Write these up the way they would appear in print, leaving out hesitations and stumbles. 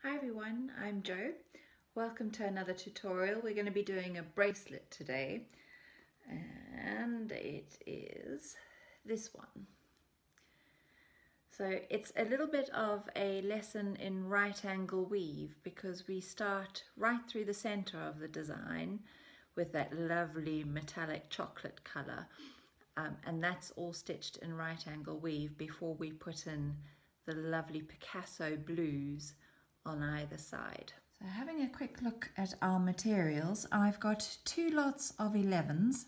Hi everyone, I'm Jo. Welcome to another tutorial. We're going to be doing a bracelet today, and it is this one. So it's a little bit of a lesson in right angle weave because we start right through the center of the design with that lovely metallic chocolate color, and that's all stitched in right angle weave before we put in the lovely Picasso blues on either side. So having a quick look at our materials, I've got 2 lots of 11s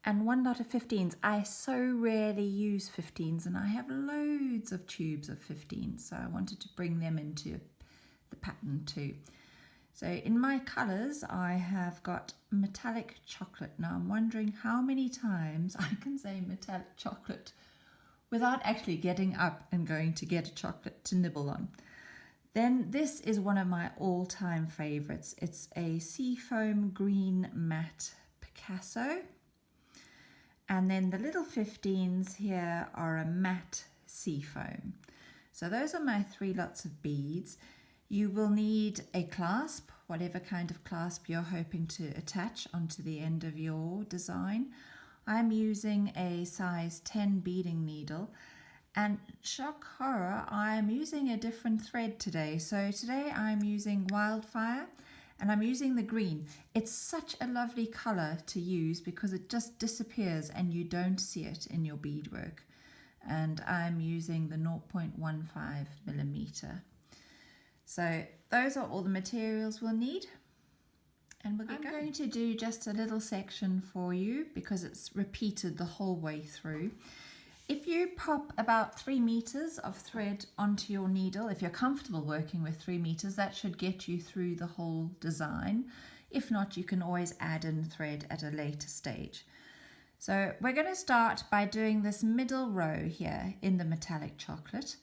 and 1 lot of 15s. I so rarely use 15s and I have loads of tubes of 15s, so I wanted to bring them into the pattern too. So in my colours I have got metallic chocolate. Now I'm wondering how many times I can say metallic chocolate without actually getting up and going to get a chocolate to nibble on. Then this is one of my all-time favourites. It's a Seafoam green matte Picasso. And then the little 15s here are a matte Seafoam. So those are my 3 lots of beads. You will need a clasp, whatever kind of clasp you're hoping to attach onto the end of your design. I'm using a size 10 beading needle. And shock horror, I'm using a different thread today. So today I'm using Wildfire and I'm using the green. It's such a lovely color to use because it just disappears and you don't see it in your beadwork. And I'm using the 0.15 millimeter. So those are all the materials we'll need. And we'll get going. I'm going to do just a little section for you because it's repeated the whole way through. If you pop about 3 meters of thread onto your needle, if you're comfortable working with 3 meters, that should get you through the whole design. If not, you can always add in thread at a later stage. So we're going to start by doing this middle row here in the metallic chocolate,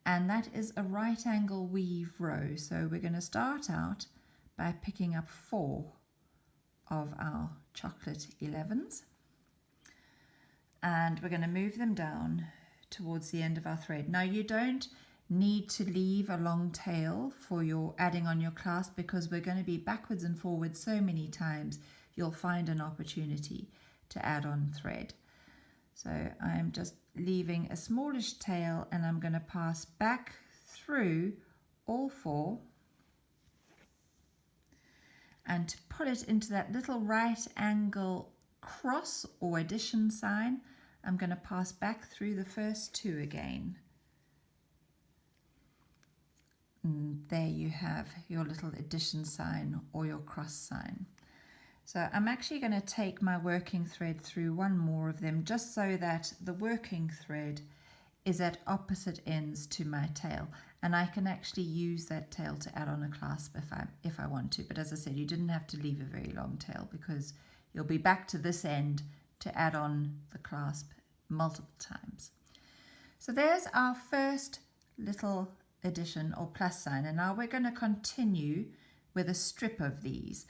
and that is a right angle weave row. So we're going to start out by picking up 4 of our chocolate 11s. And we're going to move them down towards the end of our thread. Now you don't need to leave a long tail for your adding on your clasp because we're going to be backwards and forwards so many times you'll find an opportunity to add on thread. So I'm just leaving a smallish tail and I'm going to pass back through all 4 and to pull it into that little right angle cross or addition sign, I'm going to pass back through the first 2 again. And there you have your little addition sign or your cross sign. So I'm actually going to take my working thread through 1 more of them just so that the working thread is at opposite ends to my tail, and I can actually use that tail to add on a clasp if I want to. But as I said, you didn't have to leave a very long tail because you'll be back to this end to add on the clasp multiple times. So there's our first little addition or plus sign, and now we're going to continue with a strip of these.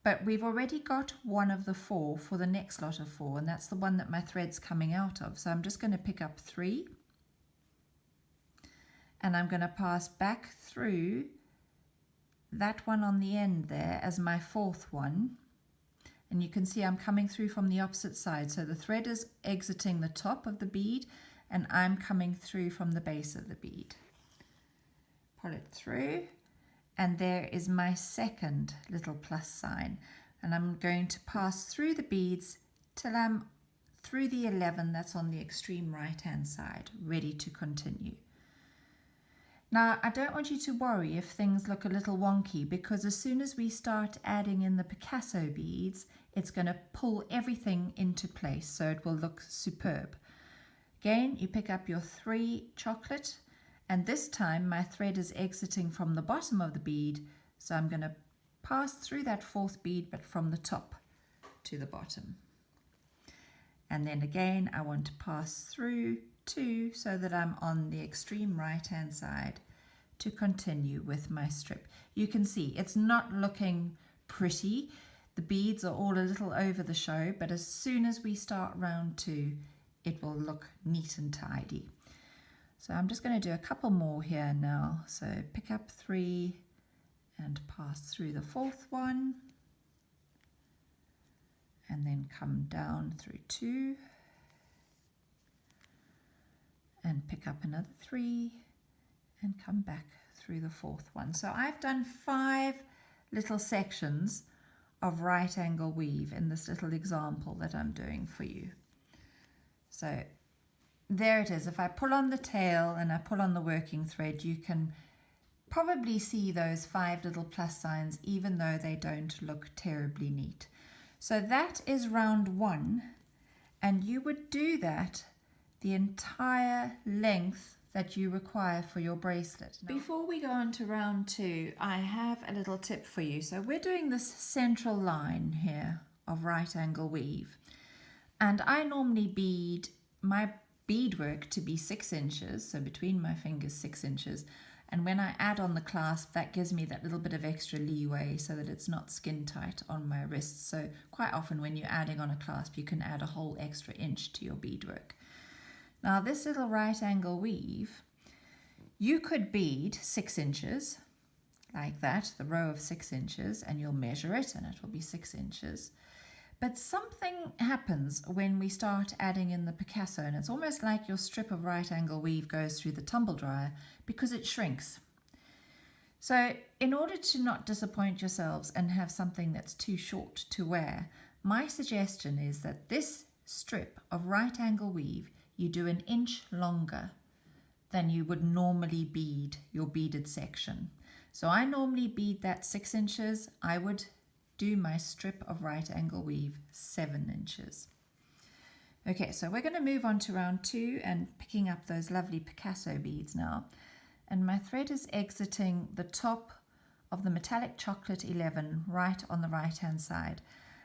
But we've already got 1 of the 4 for the next lot of 4, and that's the one that my thread's coming out of. So I'm just going to pick up 3, and I'm going to pass back through that one on the end there as my 4th one. And you can see I'm coming through from the opposite side. So the thread is exiting the top of the bead and I'm coming through from the base of the bead. Pull it through, and there is my second little plus sign. And I'm going to pass through the beads till I'm through the 11 that's on the extreme right hand side, ready to continue. Now, I don't want you to worry if things look a little wonky because as soon as we start adding in the Picasso beads, it's going to pull everything into place so it will look superb. Again, you pick up your 3 chocolate, and this time my thread is exiting from the bottom of the bead, so I'm going to pass through that 4th bead but from the top to the bottom. And then again, I want to pass through 2 so that I'm on the extreme right hand side to continue with my strip. You can see it's not looking pretty. The beads are all a little over the show, but as soon as we start round 2, it will look neat and tidy. So I'm just going to do a couple more here now. So pick up 3 and pass through the fourth one, and then come down through 2 and pick up another 3 and come back through the fourth one. So I've done 5 little sections of right angle weave in this little example that I'm doing for you. So there it is. If I pull on the tail and I pull on the working thread, you can probably see those 5 little plus signs, even though they don't look terribly neat. So that is round 1, and you would do that the entire length that you require for your bracelet. Before we go on to round 2, I have a little tip for you. So we're doing this central line here of right angle weave, and I normally bead my beadwork to be 6 inches, so between my fingers 6 inches, and when I add on the clasp, that gives me that little bit of extra leeway so that it's not skin tight on my wrists. So quite often when you're adding on a clasp, you can add a whole extra inch to your beadwork. Now this little right angle weave, you could bead 6 inches like that, the row of 6 inches, and you'll measure it and it will be 6 inches. But something happens when we start adding in the Picasso, and it's almost like your strip of right angle weave goes through the tumble dryer because it shrinks. So in order to not disappoint yourselves and have something that's too short to wear, my suggestion is that this strip of right angle weave, you do 1 inch longer than you would normally bead your beaded section. So I normally bead that 6 inches. I would do my strip of right angle weave 7 inches. Okay, so we're going to move on to round 2 and picking up those lovely Picasso beads now. And my thread is exiting the top of the metallic chocolate 11 right on the right hand side.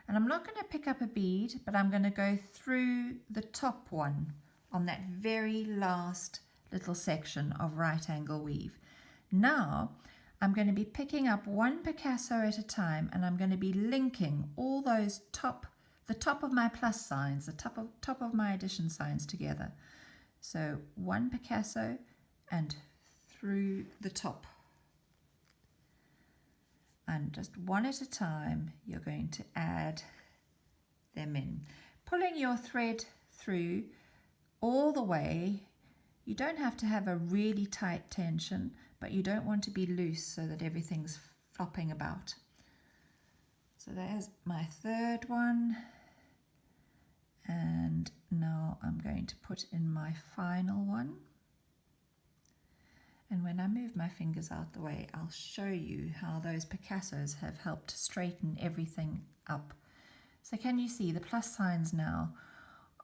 And I'm not going to pick up a bead, but I'm going to go through the top one on that very last little section of right angle weave. Now I'm going to be picking up 1 Picasso at a time, and I'm going to be linking all those the top of my plus signs, the top of my addition signs together. So 1 Picasso and through the top. And just 1 at a time, you're going to add them in. Pulling your thread through all the way. You don't have to have a really tight tension, but you don't want to be loose so that everything's flopping about. So there's my 3rd one. And now I'm going to put in my final one. And when I move my fingers out the way, I'll show you how those Picassos have helped straighten everything up. So can you see the plus signs now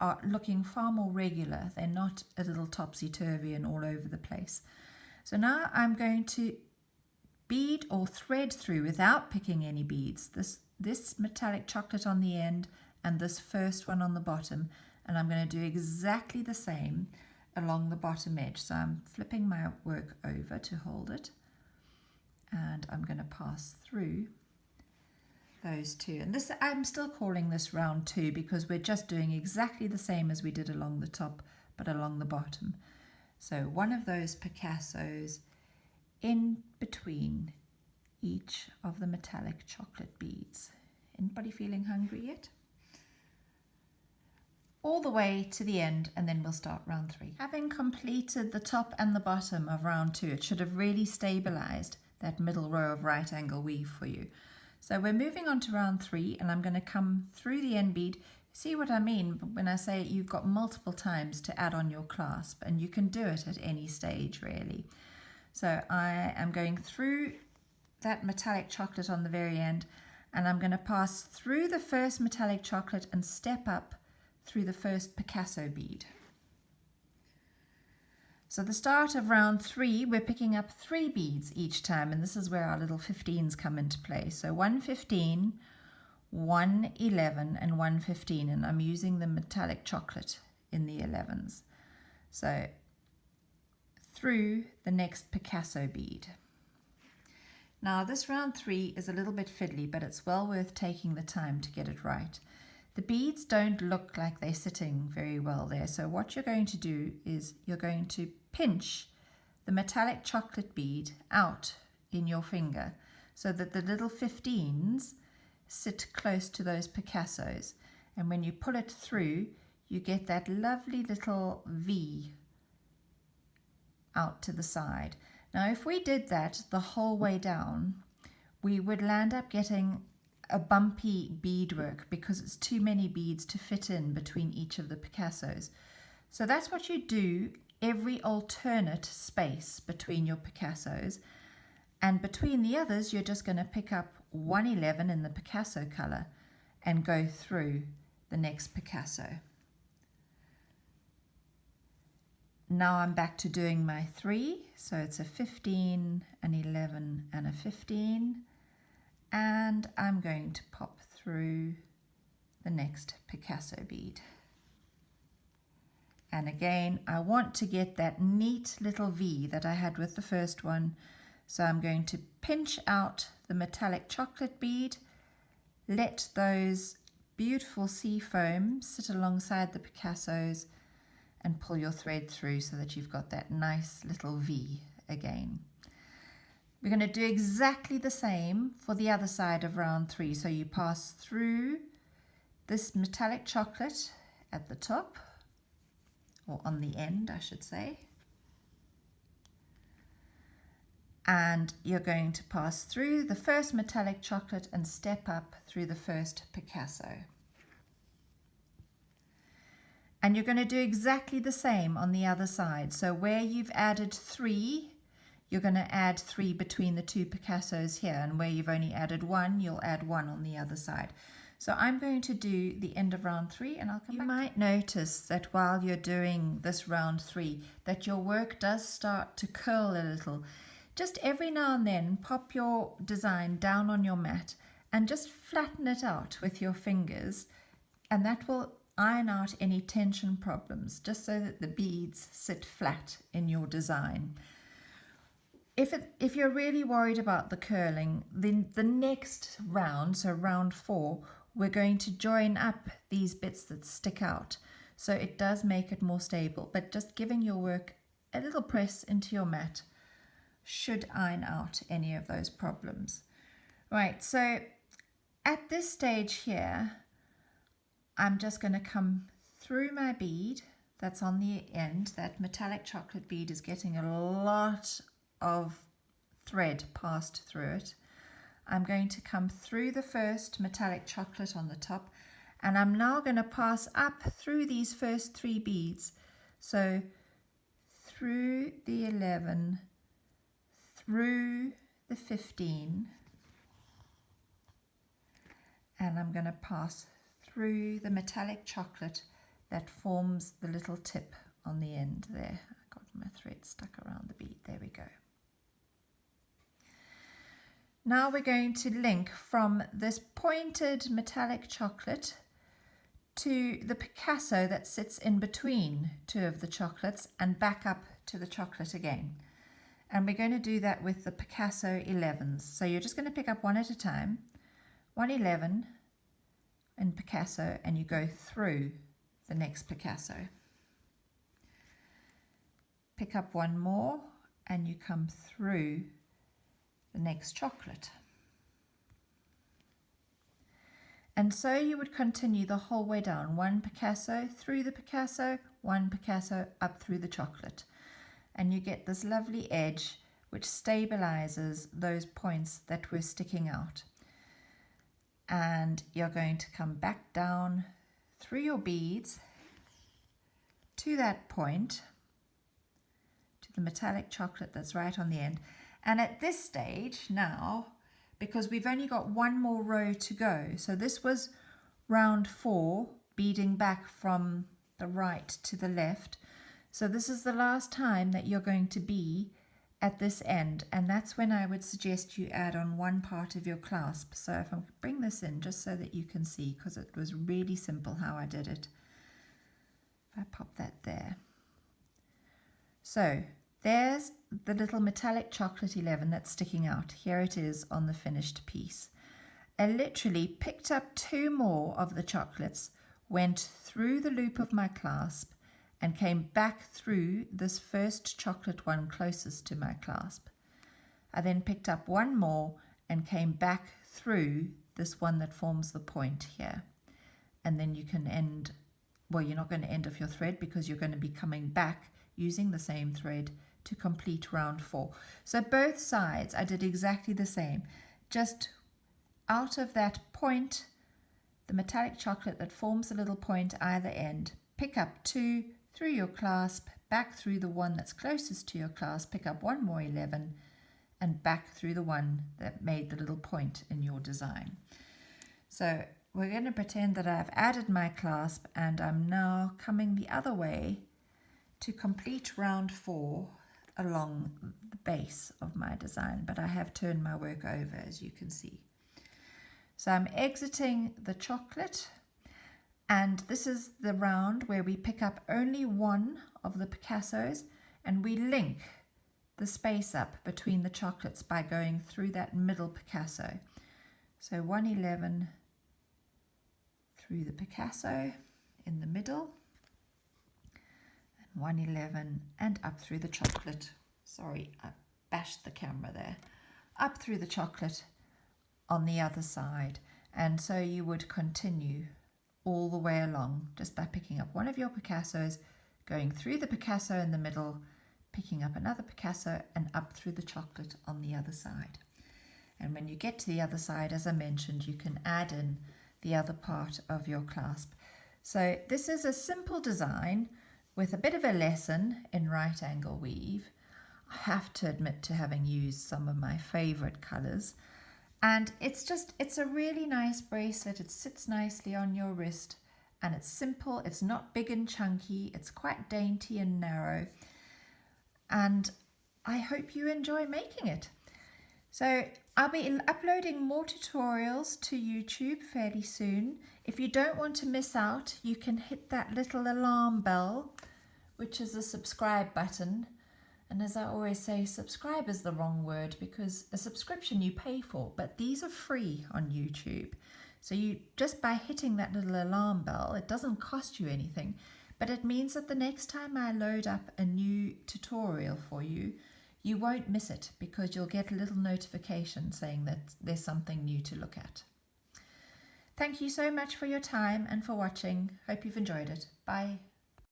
are looking far more regular. They're not a little topsy-turvy and all over the place. So now I'm going to bead or thread through without picking any beads. This metallic chocolate on the end and this first one on the bottom, and I'm going to do exactly the same along the bottom edge. So I'm flipping my work over to hold it, and I'm going to pass through those 2. And this, I'm still calling this round 2 because we're just doing exactly the same as we did along the top but along the bottom. So 1 of those Picassos in between each of the metallic chocolate beads. Anybody feeling hungry yet? All the way to the end, and then we'll start round 3. Having completed the top and the bottom of round 2, it should have really stabilized that middle row of right angle weave for you. So we're moving on to round 3, and I'm going to come through the end bead. See what I mean when I say you've got multiple times to add on your clasp, and you can do it at any stage really. So I am going through that metallic chocolate on the very end, and I'm going to pass through the first metallic chocolate and step up through the first Picasso bead. So the start of round 3, we're picking up 3 beads each time, and this is where our little 15s come into play. So 1 15, 1 11, and 1 15, and I'm using the metallic chocolate in the 11s. So through the next Picasso bead. Now this round 3 is a little bit fiddly, but it's well worth taking the time to get it right. The beads don't look like they're sitting very well there, so what you're going to do is you're going to pinch the metallic chocolate bead out in your finger so that the little 15s sit close to those picassos. And when you pull it through, you get that lovely little V out to the side. Now, if we did that the whole way down, we would land up getting a bumpy beadwork because it's too many beads to fit in between each of the picassos. So that's what you do every alternate space between your picassos. And between the others, you're just going to pick up 111 in the Picasso color and go through the next Picasso. Now I'm back to doing my 3, so it's a 15, an 11 and a 15, and I'm going to pop through the next Picasso bead. And again, I want to get that neat little V that I had with the first one, so I'm going to pinch out the metallic chocolate bead, let those beautiful Seafoam sit alongside the Picassos, and pull your thread through so that you've got that nice little V again. We're going to do exactly the same for the other side of round 3. So you pass through this metallic chocolate at the top, or on the end, I should say. And you're going to pass through the first metallic chocolate and step up through the first Picasso. And you're going to do exactly the same on the other side. So where you've added 3, you're going to add 3 between the 2 Picassos here. And where you've only added 1, you'll add 1 on the other side. So I'm going to do the end of round 3 and I'll come back. You might notice that while you're doing this round 3, that your work does start to curl a little. Just every now and then, pop your design down on your mat and just flatten it out with your fingers, and that will iron out any tension problems, just so that the beads sit flat in your design. If you're really worried about the curling, then the next round, so round 4, we're going to join up these bits that stick out, so it does make it more stable. But just giving your work a little press into your mat should iron out any of those problems. Right, so at this stage here, I'm just going to come through my bead that's on the end. That metallic chocolate bead is getting a lot of thread passed through it. I'm going to come through the first metallic chocolate on the top, and I'm now going to pass up through these first 3 beads. So through the 11, through the 15, and I'm going to pass through the metallic chocolate that forms the little tip on the end there. I got my thread stuck around the bead. There we go. Now we're going to link from this pointed metallic chocolate to the Picasso that sits in between 2 of the chocolates and back up to the chocolate again. And we're going to do that with the Picasso 11s. So you're just going to pick up 1 at a time, 111 in Picasso, and you go through the next Picasso. Pick up 1 more and you come through the next chocolate. And so you would continue the whole way down. 1 Picasso through the Picasso, 1 Picasso up through the chocolate. And you get this lovely edge which stabilizes those points that were sticking out. And you're going to come back down through your beads to that point, to the metallic chocolate that's right on the end. And at this stage now, because we've only got 1 more row to go, so this was round 4, beading back from the right to the left. So this is the last time that you're going to be at this end, and that's when I would suggest you add on 1 part of your clasp. So if I bring this in just so that you can see, because it was really simple how I did it. If I pop that there. So there's the little metallic chocolate 11 that's sticking out. Here it is on the finished piece. I literally picked up 2 more of the chocolates, went through the loop of my clasp, and came back through this first chocolate one closest to my clasp. I then picked up 1 more and came back through this one that forms the point here. And then you can end, well, you're not going to end off your thread because you're going to be coming back using the same thread to complete round 4. So both sides I did exactly the same. Just out of that point, the metallic chocolate that forms a little point either end, pick up 2 through your clasp, back through the one that's closest to your clasp, pick up 1 more 11, and back through the one that made the little point in your design. So we're going to pretend that I've added my clasp and I'm now coming the other way to complete round 4 along the base of my design, but I have turned my work over, as you can see. So I'm exiting the chocolate, and this is the round where we pick up only one of the picassos and we link the space up between the chocolates by going through that middle picasso. So 111 through the Picasso in the middle, and 111 and up through the chocolate. Sorry, I bashed the camera there. Up through the chocolate on the other side. And so you would continue all the way along just by picking up one of your Picassos, going through the Picasso in the middle, picking up another Picasso and up through the chocolate on the other side. And when you get to the other side, as I mentioned, you can add in the other part of your clasp. So this is a simple design with a bit of a lesson in right angle weave. I have to admit to having used some of my favorite colors, and it's a really nice bracelet. It sits nicely on your wrist and it's simple. It's not big and chunky. It's quite dainty and narrow, and I hope you enjoy making it. So I'll be uploading more tutorials to YouTube fairly soon. If you don't want to miss out, you can hit that little alarm bell, which is the subscribe button. And as I always say, subscribe is the wrong word because a subscription you pay for, but these are free on YouTube. So you just by hitting that little alarm bell, it doesn't cost you anything, but it means that the next time I load up a new tutorial for you, you won't miss it because you'll get a little notification saying that there's something new to look at. Thank you so much for your time and for watching. Hope you've enjoyed it. Bye.